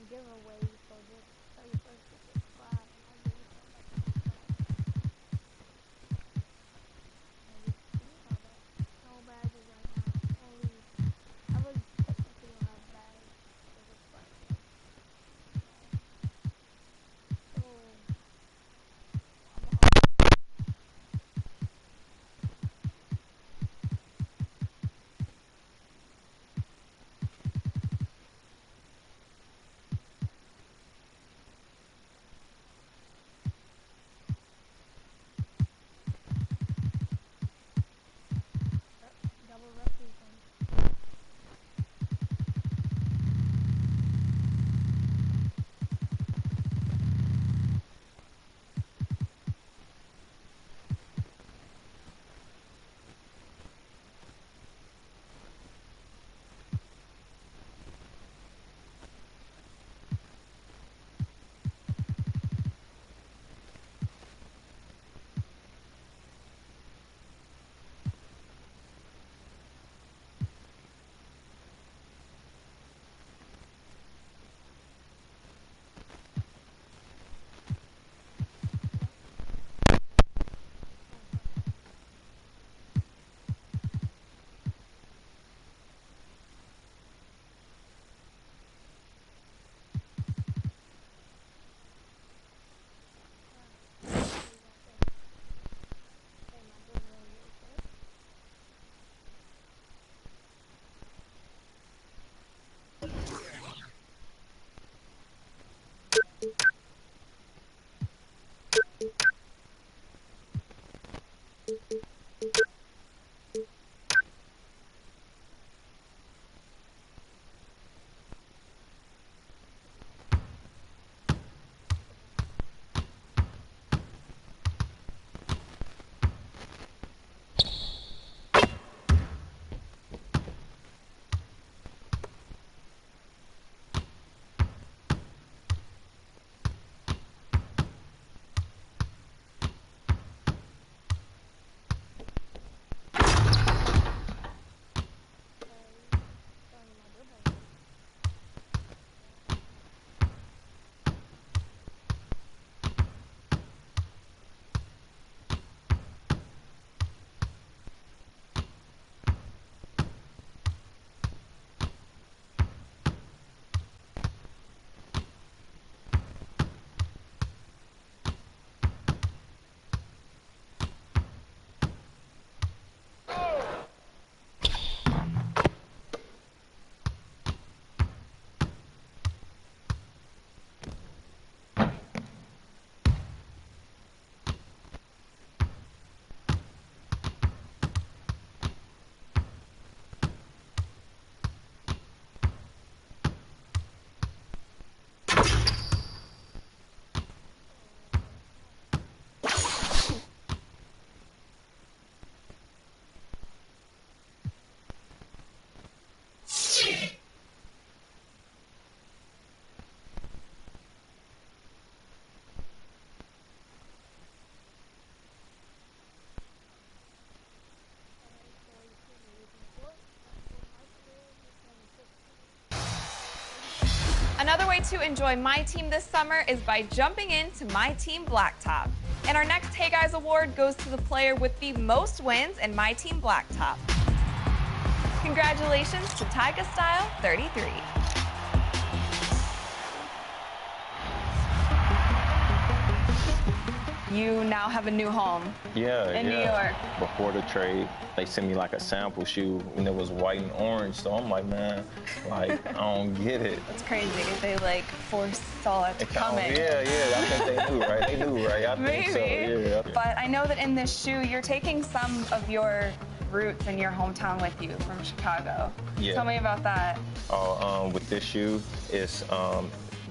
giveaways, so just tell you first to subscribe, and I'll give you some extra stuff. And you know that. No badges right now. Only I really technically don't have badge because it's birthday. So I'm a double represent. Another way to enjoy My Team this summer is by jumping into My Team Blacktop. And our next Hey Guys award goes to the player with the most wins in My Team Blacktop. Congratulations to Tyga Style 33. You now have a new home. Yeah, in New York. Before the trade, they sent me like a sample shoe and it was white and orange. So I'm like, man, like, I don't get it. That's crazy. They like foresaw it coming. Yeah, I think they knew, right? They knew, right? I think so, yeah. But I know that in this shoe, you're taking some of your roots in your hometown with you from Chicago. Yeah. Tell me about that. With this shoe, it's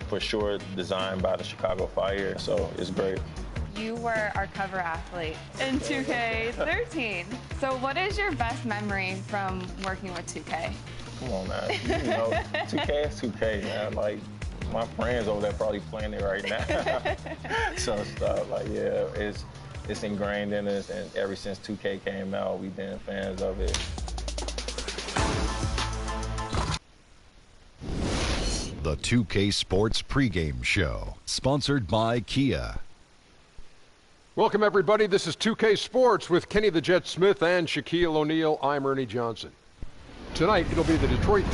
for sure designed by the Chicago Fire, so it's great. You were our cover athlete in 2K13. So what is your best memory from working with 2K? Come on, man. You know, 2K is 2K, man. Like, my friends over there probably playing it right now. So stuff, like, yeah, it's ingrained in us, and ever since 2K came out, we've been fans of it. The 2K Sports pregame show, sponsored by Kia. Welcome, everybody. This is 2K Sports with Kenny the Jet Smith and Shaquille O'Neal. I'm Ernie Johnson. Tonight, it'll be the Detroit.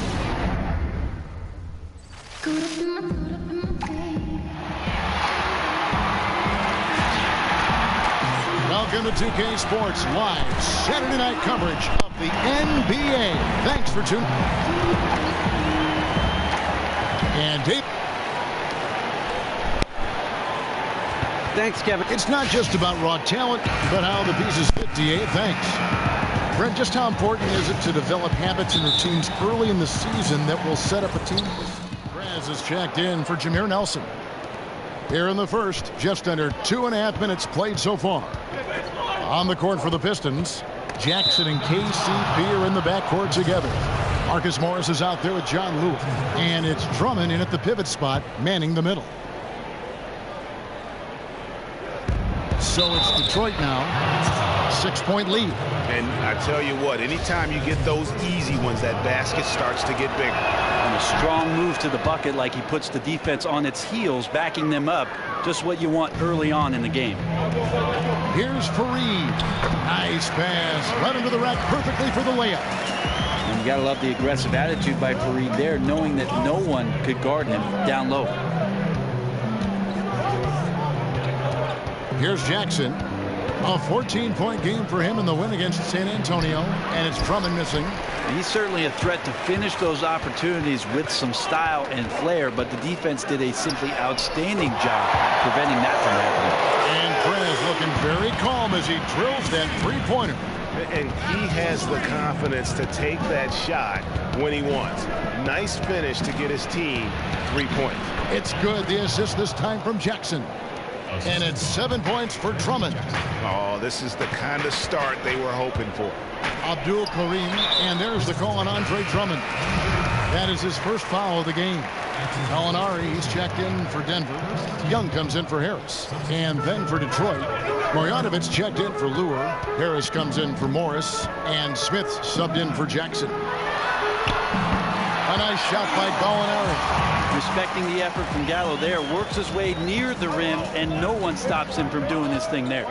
Welcome to 2K Sports live Saturday night coverage of the NBA. Thanks for tuning. And Dave. Thanks, Kevin. It's not just about raw talent, but how the pieces fit, DA. Thanks. Brent, just how important is it to develop habits and routines early in the season that will set up a team? Perez is checked in for Jameer Nelson. Here in the first, just under 2.5 minutes played so far. On the court for the Pistons, Jackson and KCP are in the backcourt together. Marcus Morris is out there with John Lewis. And it's Drummond in at the pivot spot, manning the middle. So it's Detroit now. 6-point lead. And I tell you what, anytime you get those easy ones, that basket starts to get bigger. And a strong move to the bucket, like he puts the defense on its heels, backing them up. Just what you want early on in the game. Here's Fareed. Nice pass. Right into the rack perfectly for the layup. And you got to love the aggressive attitude by Fareed there, knowing that no one could guard him down low. Here's Jackson. A 14-point game for him in the win against San Antonio, and it's Drummond missing. He's certainly a threat to finish those opportunities with some style and flair, but the defense did a simply outstanding job preventing that from happening. And Perez looking very calm as he drills that three-pointer. And he has the confidence to take that shot when he wants. Nice finish to get his team 3 points. It's good. The assist this time from Jackson. And it's 7 points for Drummond. Oh, this is the kind of start they were hoping for. Abdul Karim, and there's the call on Andre Drummond. That is his first foul of the game. Gallinari, he's checked in for Denver. Young comes in for Harris. And then for Detroit, Marjanovic checked in for Lure. Harris comes in for Morris. And Smith subbed in for Jackson. A nice shot by Gallinari. Respecting the effort from Gallo there, works his way near the rim, and no one stops him from doing his thing there.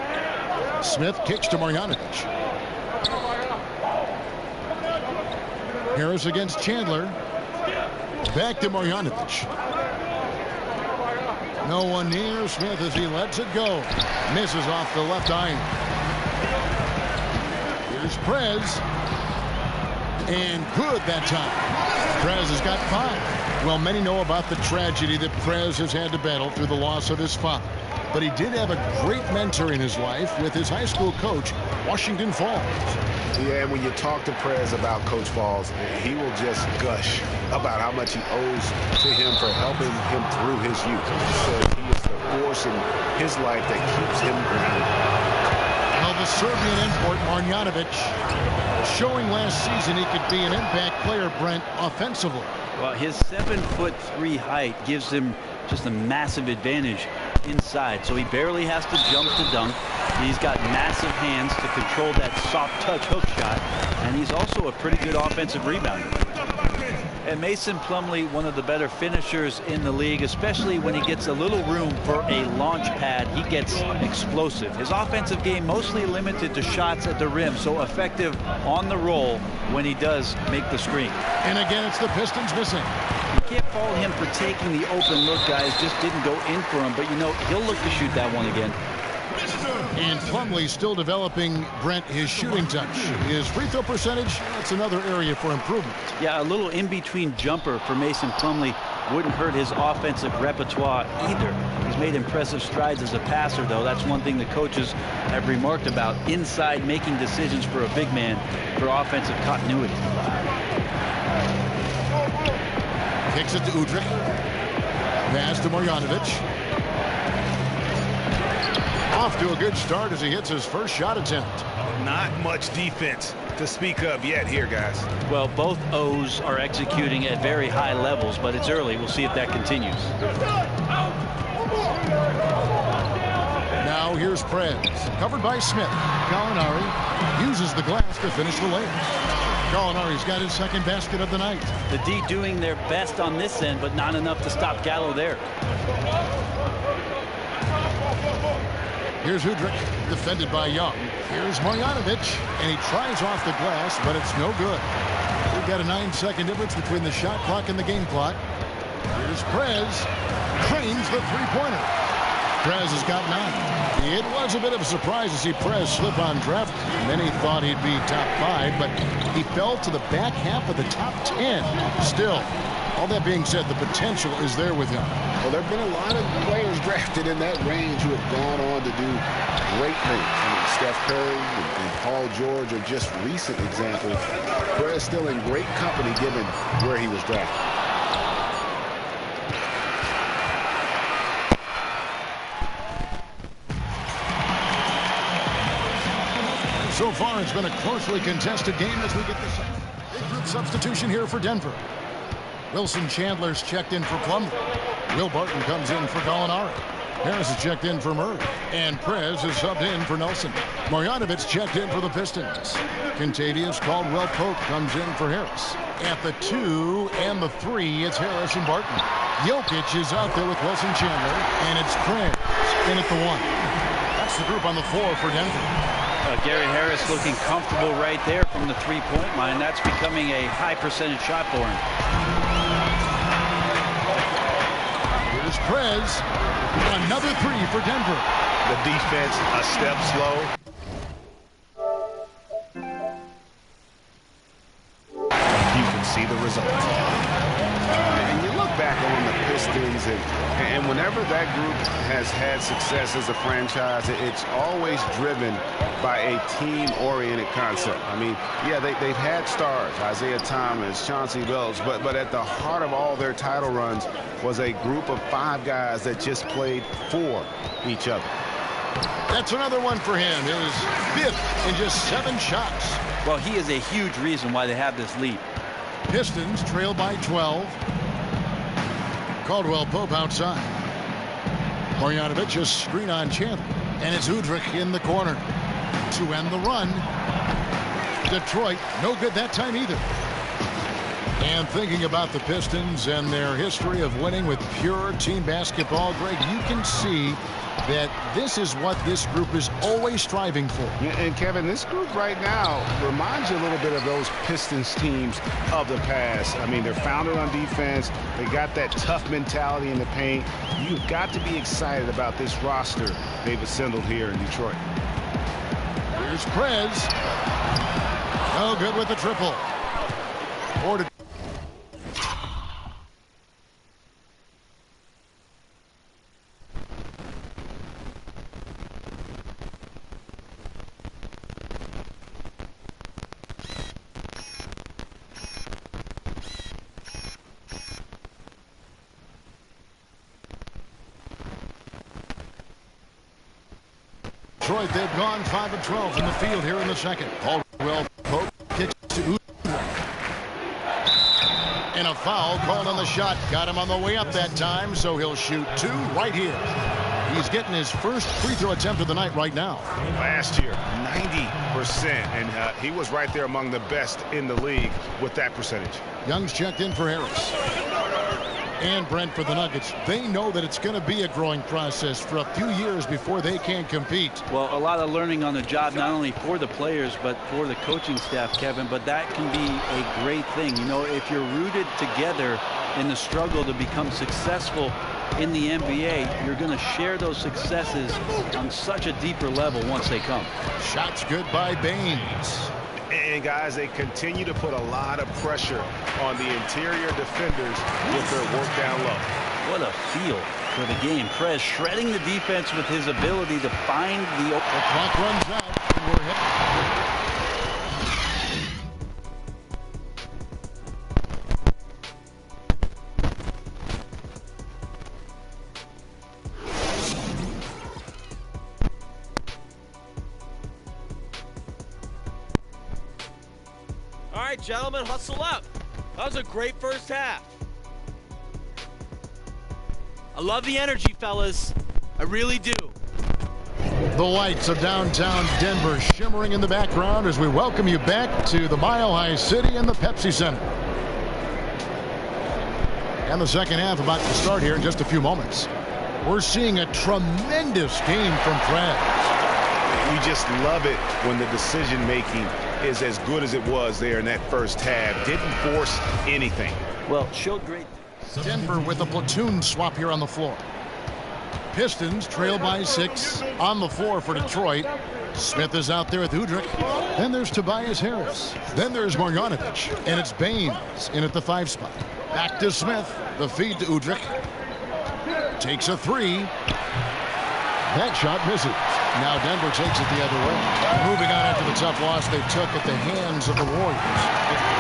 Smith kicks to Marjanovic. Harris against Chandler. Back to Marjanovic. No one near Smith as he lets it go. Misses off the left iron. Here's Prez. And good that time. Prez has got 5. Well, many know about the tragedy that Prez has had to battle through the loss of his father. But he did have a great mentor in his life with his high school coach, Washington Falls. Yeah, and when you talk to Perez about Coach Falls, he will just gush about how much he owes to him for helping him through his youth. He says he is the force in his life that keeps him grounded. Well, the Serbian import, Marjanovic, showing last season he could be an impact player, Brent, offensively. Well, his 7'3" height gives him just a massive advantage inside, so he barely has to jump to dunk. He's got massive hands to control that soft touch hook shot, and he's also a pretty good offensive rebounder. And Mason Plumlee, one of the better finishers in the league, especially when he gets a little room for a launch pad. He gets explosive. His offensive game mostly limited to shots at the rim, so effective on the roll when he does make the screen. And again, it's the Pistons missing. You can't fault him for taking the open look, guys. Just didn't go in for him, but you know, he'll look to shoot that one again. And Plumlee still developing, Brent, his shooting touch. His free throw percentage, that's another area for improvement. Yeah, a little in-between jumper for Mason Plumlee wouldn't hurt his offensive repertoire either. He's made impressive strides as a passer, though. That's one thing the coaches have remarked about, inside making decisions for a big man for offensive continuity. Kicks it to Udrih. Pass to Marjanovic. Off to a good start as he hits his first shot attempt. Not much defense to speak of yet here, guys. Well, both O's are executing at very high levels, but it's early. We'll see if that continues. Now here's Prez. Covered by Smith. Gallinari uses the glass to finish the layup. Gallinari's got his second basket of the night. The D doing their best on this end, but not enough to stop Gallo there. Here's Udrich, defended by Young. Here's Marjanovic, and he tries off the glass, but it's no good. We've got a 9-second difference between the shot clock and the game clock. Here's Prez, drains the three-pointer. Prez has got 9. It was a bit of a surprise to see Prez slip on draft. Many thought he'd be top 5, but he fell to the back half of the top 10. Still, all that being said, the potential is there with him. Well, there have been a lot of players drafted in that range who have gone on to do great things. I mean, Steph Curry and Paul George are just recent examples. Prez still in great company given where he was drafted. So far, it's been a closely contested game as we get the big group substitution here for Denver. Wilson Chandler's checked in for Plumlee. Will Barton comes in for Gallinari. Harris is checked in for Murray. And Prez is subbed in for Nelson. Marjanovic checked in for the Pistons. Contavious Caldwell-Pope comes in for Harris. At the 2 and the 3, it's Harris and Barton. Jokic is out there with Wilson Chandler. And it's Prez in at the 1. That's the group on the floor for Denver. Gary Harris looking comfortable right there from the three-point line. That's becoming a high percentage shot for him. Here's Prez. Another 3 for Denver. The defense a step slow. You can see the result. And you look back on the Pistons, and whenever that group has had success as a franchise, it's always driven by a team-oriented concept. I mean, yeah, they've had stars, Isaiah Thomas, Chauncey Billups, but at the heart of all their title runs was a group of 5 guys that just played for each other. That's another one for him. His 5th in just 7 shots. Well, he is a huge reason why they have this lead. Pistons trail by 12. Caldwell-Pope outside. Marjanovic just screen on Chandler. And it's Udrich in the corner to end the run. Detroit, no good that time either. And thinking about the Pistons and their history of winning with pure team basketball, Greg, you can see that this is what this group is always striving for. And Kevin, this group right now reminds you a little bit of those Pistons teams of the past. I mean, they're founded on defense. They got that tough mentality in the paint. You've got to be excited about this roster they've assembled here in Detroit. Here's Prez. No good with the triple. Detroit, they've gone 5 of 12 in the field here in the second. Caldwell-Pope kicks to Udrich. And a foul called on the shot. Got him on the way up that time, so he'll shoot 2 right here. He's getting his first free throw attempt of the night right now. Last year, 90%, and he was right there among the best in the league with that percentage. Young's checked in for Harris. And Brent for the Nuggets. They know that it's going to be a growing process for a few years before they can compete. Well, a lot of learning on the job, not only for the players, but for the coaching staff, Kevin. But that can be a great thing. You know, if you're rooted together in the struggle to become successful in the NBA, you're going to share those successes on such a deeper level once they come. Shots good by Baines. And guys, they continue to put a lot of pressure on the interior defenders with their work down low. What a feel for the game. Prez shredding the defense with his ability to find the clock runs out, and we're hit. All right, gentlemen, hustle up. That was a great first half. I love the energy, fellas. I really do. The lights of downtown Denver shimmering in the background as we welcome you back to the Mile High City and the Pepsi Center. And the second half about to start here in just a few moments. We're seeing a tremendous game from Prez. You just love it when the decision-making is as good as it was there in that first half. Didn't force anything. Well, showed great. Denver with a platoon swap here on the floor. Pistons trail by 6 on the floor for Detroit. Smith is out there with Udrih. Then there's Tobias Harris. Then there's Marjanovic. And it's Baines in at the 5 spot. Back to Smith. The feed to Udrih. Takes a 3. That shot misses. Now Denver takes it the other way. Moving on after the tough loss they took at the hands of the Warriors.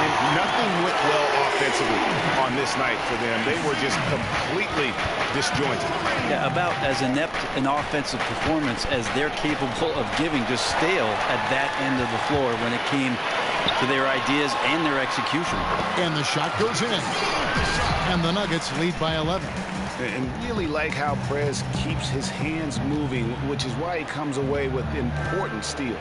And nothing went well offensively on this night for them. They were just completely disjointed. Yeah, about as inept an offensive performance as they're capable of giving, just stale at that end of the floor when it came to their ideas and their execution. And the shot goes in. And the Nuggets lead by 11. And really like how Prez keeps his hands moving, which is why he comes away with important steals.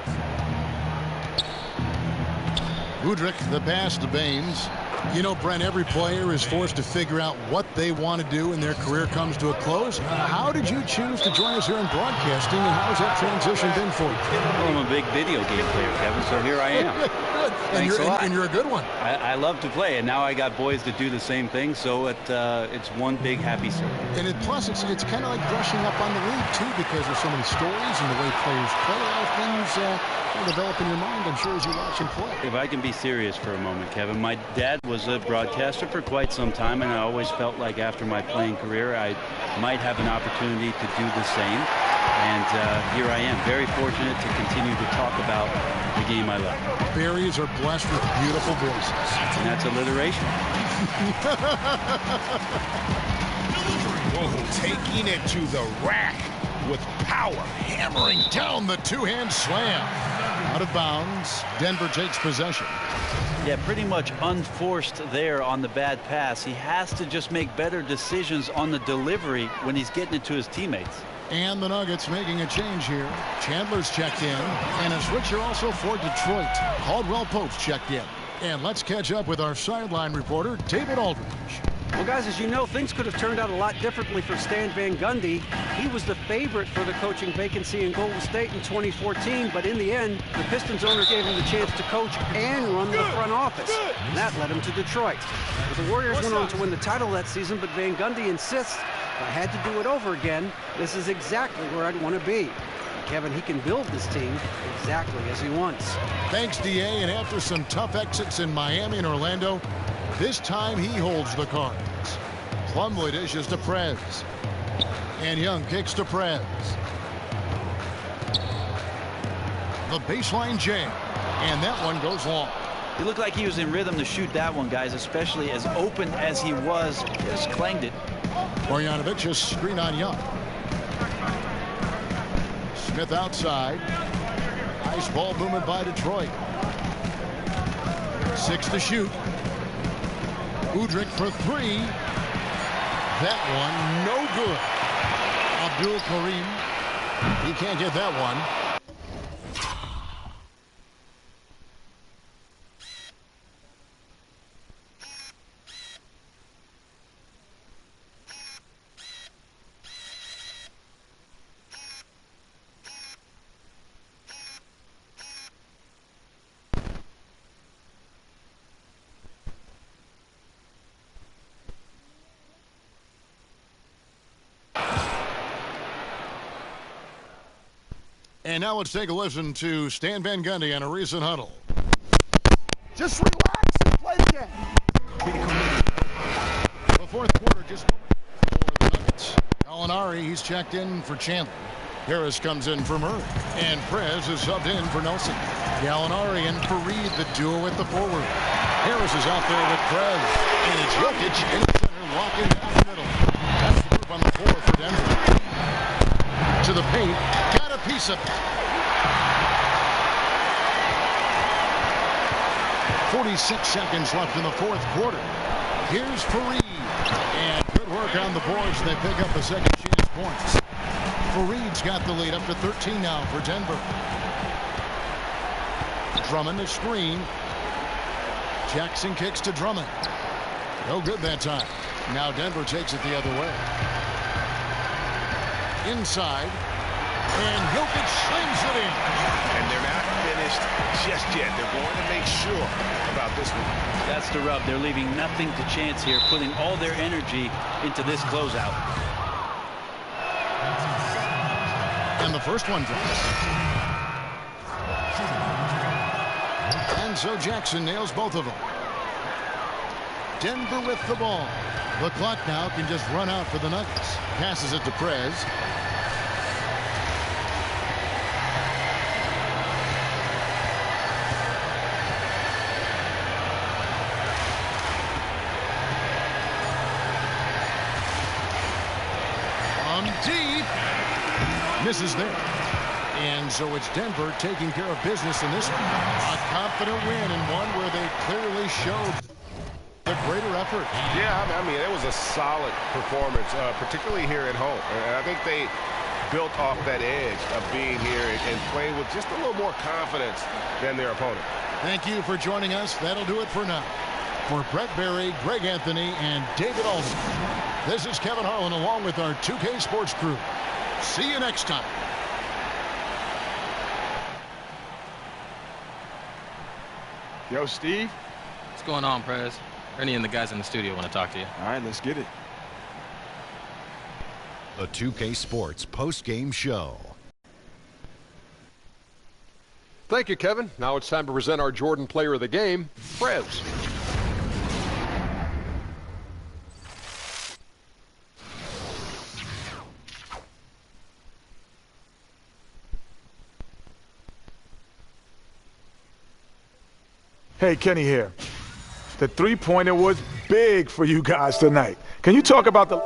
Udrih, the pass to Baines. You know, Brent, every player is forced to figure out what they want to do when their career comes to a close. How did you choose to join us here in broadcasting, and how has that transition been for you? Well, I'm a big video game player, Kevin, so here I am. Thanks a lot. And you're a good one. I love to play, and now I got boys that do the same thing, so it's one big happy circle. And plus, it's kind of like brushing up on the league, too, because there's so many stories and the way players play. A lot of things develop in your mind, I'm sure, as you watch and play. If I can be serious for a moment, Kevin, my dad was a broadcaster for quite some time, and I always felt like after my playing career I might have an opportunity to do the same. And here I am, very fortunate to continue to talk about the game I love. Berries are blessed with beautiful voices. And that's alliteration. Taking it to the rack with power, hammering down the two-hand slam. Out of bounds. Denver takes possession. Yeah, pretty much unforced there on the bad pass. He has to just make better decisions on the delivery when he's getting it to his teammates. And the Nuggets making a change here. Chandler's checked in. And a switcher also for Detroit. Caldwell Pope's checked in. And let's catch up with our sideline reporter, David Aldridge. Well, guys, as you know, things could have turned out a lot differently for Stan Van Gundy. He was the favorite for the coaching vacancy in Golden State in 2014, but in the end, the Pistons owner gave him the chance to coach and run the front office. And that led him to Detroit. Well, the Warriors went on to win the title that season, but Van Gundy insists, if I had to do it over again, this is exactly where I'd want to be. Kevin, he can build this team exactly as he wants. Thanks, D.A., and after some tough exits in Miami and Orlando, this time he holds the cards. Plumlee dishes to Prez. And Young kicks to Prez. The baseline jam. And that one goes long. He looked like he was in rhythm to shoot that one, guys, especially as open as he was. Just clanged it. Marjanovic just screen on Young. Smith outside. Ice ball movement by Detroit. 6 to shoot. Udrih for 3. That one, no good. Abdul Karim. He can't get that one. And now let's take a listen to Stan Van Gundy on a recent huddle. Just relax and play the game. The fourth quarter just for the Nuggets. Gallinari, he's checked in for Chandler. Harris comes in for Murray. And Prez is subbed in for Nelson. Gallinari and Fareed, the duo at the forward. Harris is out there with Prez. And it's Jokic in the center, walking down the middle. That's the group on the floor for Denver. To the paint. Got a piece of it. 46 seconds left in the fourth quarter. Here's Fareed. And good work on the boards. They pick up the second chance points. F.O.G's got the lead up to 13 now for Denver. Drummond a screen. Jackson kicks to Drummond. No good that time. Now Denver takes it the other way. Inside. And Jokic slings it in. And they're not finished just yet. They're going to make sure about this one. That's the rub. They're leaving nothing to chance here, putting all their energy into this closeout. And the first one drops. And so Jackson nails both of them. Denver with the ball. The clock now can just run out for the Nuggets. Passes it to Prez. On deep. Misses there. And so it's Denver taking care of business in this one. A confident win and one where they clearly showed the greater effort. Yeah, I mean, it was a solid performance, particularly here at home. And I think they built off that edge of being here and playing with just a little more confidence than their opponent. Thank you for joining us. That'll do it for now. For Brett Berry, Greg Anthony, and David Olson, this is Kevin Harlan along with our 2K Sports crew. See you next time. Yo, Steve. What's going on, Prez? Ernie and the guys in the studio want to talk to you. All right, let's get it. The 2K Sports post-game show. Thank you, Kevin. Now it's time to present our Jordan Player of the Game, Prez. Hey, Kenny here. The three-pointer was big for you guys tonight. Can you talk about the...